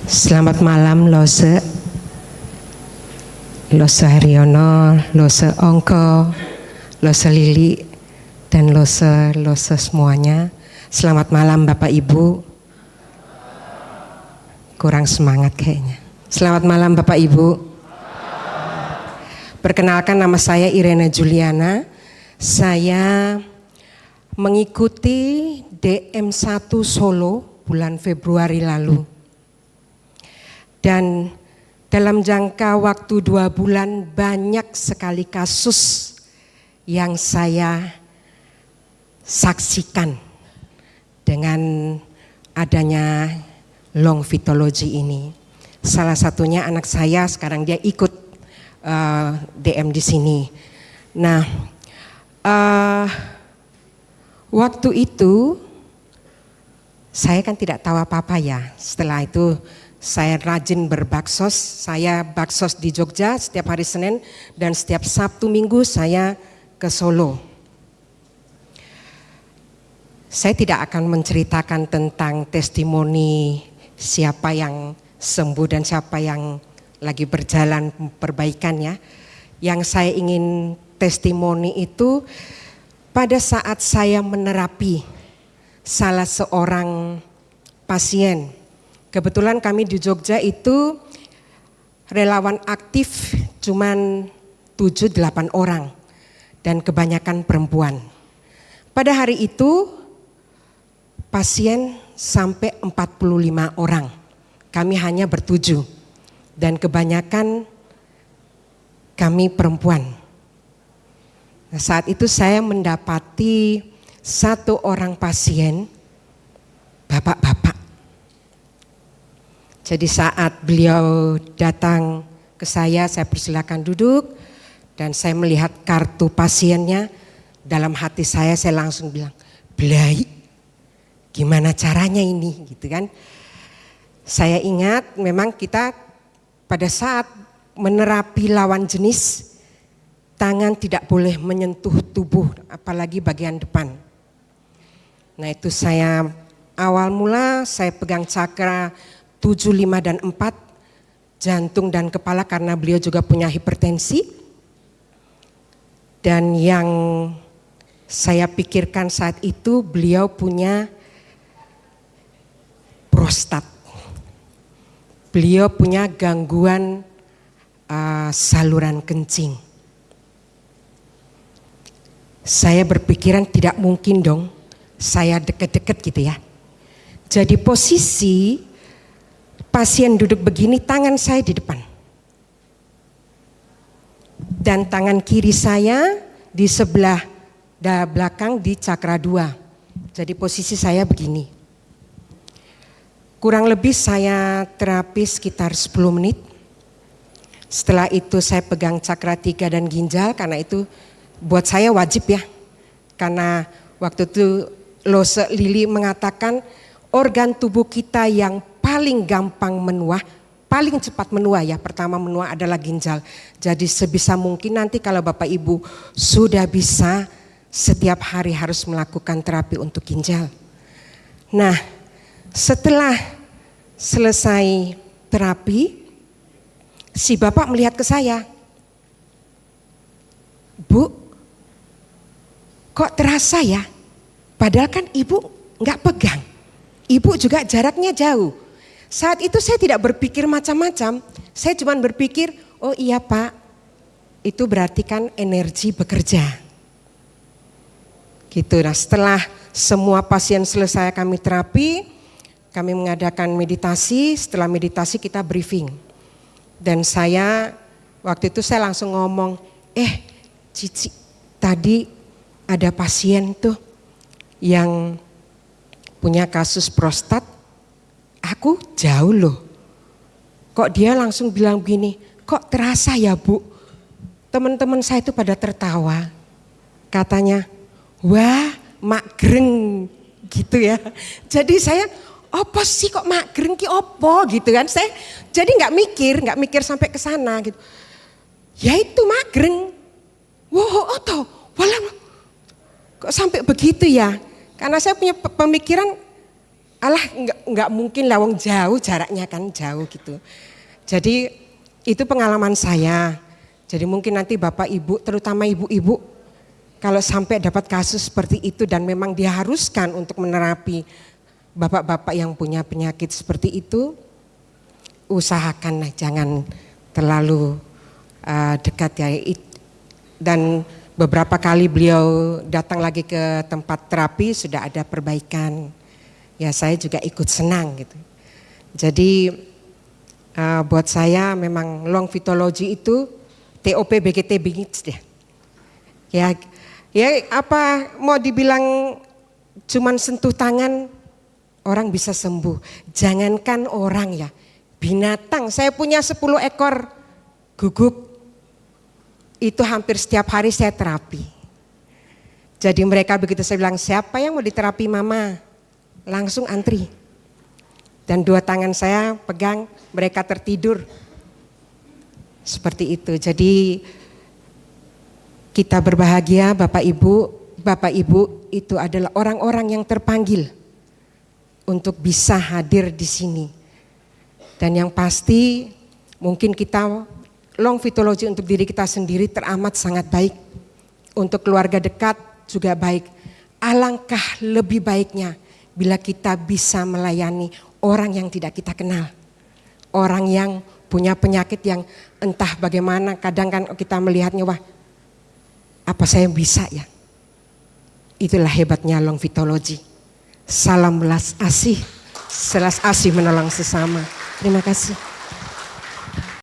Selamat malam Lose Haryono, Lose Ongko, Lose Lili, dan Lose semuanya. Selamat malam Bapak Ibu. Kurang semangat kayaknya. Selamat malam Bapak Ibu. Perkenalkan, nama saya Irene Juliana. Saya mengikuti DM1 Solo bulan Februari lalu. Dan dalam jangka waktu 2 bulan banyak sekali kasus yang saya saksikan dengan adanya long vitology ini. Salah satunya anak saya, sekarang dia ikut DM di sini. Nah, waktu itu saya kan tidak tahu apa-apa ya. Setelah itu saya rajin berbaksos. Saya baksos di Jogja setiap hari Senin dan setiap Sabtu Minggu saya ke Solo. Saya tidak akan menceritakan tentang testimoni siapa yang sembuh dan siapa yang lagi berjalan perbaikan ya. Yang saya ingin testimoni itu pada saat saya menerapi salah seorang pasien. Kebetulan kami di Jogja itu relawan aktif cuman 7-8 orang dan kebanyakan perempuan. Pada hari itu pasien sampai 45 orang. Kami hanya ber-7 dan kebanyakan kami perempuan. Nah, saat itu saya mendapati 1 orang pasien bapak-bapak. Jadi saat beliau datang ke saya persilakan duduk dan saya melihat kartu pasiennya. Dalam hati saya langsung bilang, "Blai, gimana caranya ini?" gitu kan. Saya ingat memang kita pada saat menerapi lawan jenis, tangan tidak boleh menyentuh tubuh, apalagi bagian depan. Nah itu saya awal mula saya pegang cakra 7, 5, dan 4, jantung dan kepala karena beliau juga punya hipertensi. Dan yang saya pikirkan saat itu beliau punya prostat. Beliau punya gangguan saluran kencing. Saya berpikiran tidak mungkin dong saya deket-deket gitu ya. Jadi posisi pasien duduk begini, tangan saya di depan. Dan tangan kiri saya di sebelah belakang di cakra 2. Jadi posisi saya begini. Kurang lebih saya terapi sekitar 10 menit. Setelah itu saya pegang cakra 3 dan ginjal, karena itu buat saya wajib ya. Karena waktu itu Lose Lili mengatakan organ tubuh kita yang paling gampang menua, paling cepat menua ya, pertama menua adalah ginjal. Jadi sebisa mungkin nanti kalau Bapak Ibu sudah bisa setiap hari harus melakukan terapi untuk ginjal. Nah setelah selesai terapi, si Bapak melihat ke saya, "Bu, kok terasa ya? Padahal kan Ibu nggak pegang, Ibu juga jaraknya jauh." Saat itu saya tidak berpikir macam-macam, saya cuma berpikir, oh iya Pak, itu berarti kan energi bekerja. Gitu. Nah setelah semua pasien selesai kami terapi, kami mengadakan meditasi, setelah meditasi kita briefing. Dan saya waktu itu saya langsung ngomong, Cici, tadi ada pasien tuh yang punya kasus prostat, aku jauh loh. Kok dia langsung bilang begini, kok terasa ya Bu? Teman-teman saya itu pada tertawa. Katanya, wah mak greng gitu ya. Jadi saya, apa sih kok mak greng ki opo gitu kan. Saya jadi nggak mikir sampai ke sana gitu. Ya itu mak greng. Wow, toh, walah kok sampai begitu ya. Karena saya punya pemikiran alah nggak mungkin lah, wong jauh jaraknya kan jauh gitu. Jadi itu pengalaman saya. Jadi mungkin nanti Bapak Ibu, terutama ibu-ibu, kalau sampai dapat kasus seperti itu dan memang diharuskan untuk menerapi bapak-bapak yang punya penyakit seperti itu, usahakanlah jangan terlalu dekat ya. Dan beberapa kali beliau datang lagi ke tempat terapi sudah ada perbaikan. Ya saya juga ikut senang gitu. Jadi buat saya memang long vitology itu TOP BGT bingits deh. Ya apa mau dibilang cuman sentuh tangan orang bisa sembuh. Jangankan orang ya, binatang. Saya punya 10 ekor guguk. Itu hampir setiap hari saya terapi. Jadi mereka begitu saya bilang, siapa yang mau diterapi mama? Langsung antri. Dan 2 tangan saya pegang, mereka tertidur. Seperti itu. Jadi kita berbahagia Bapak Ibu itu adalah orang-orang yang terpanggil untuk bisa hadir di sini. Dan yang pasti mungkin kita long vitology untuk diri kita sendiri teramat sangat baik. Untuk keluarga dekat juga baik. Alangkah lebih baiknya bila kita bisa melayani orang yang tidak kita kenal. Orang yang punya penyakit yang entah bagaimana, kadang kan kita melihatnya, wah apa saya bisa ya. Itulah hebatnya long vitology. Salam belas asih, selas asih menolong sesama. Terima kasih.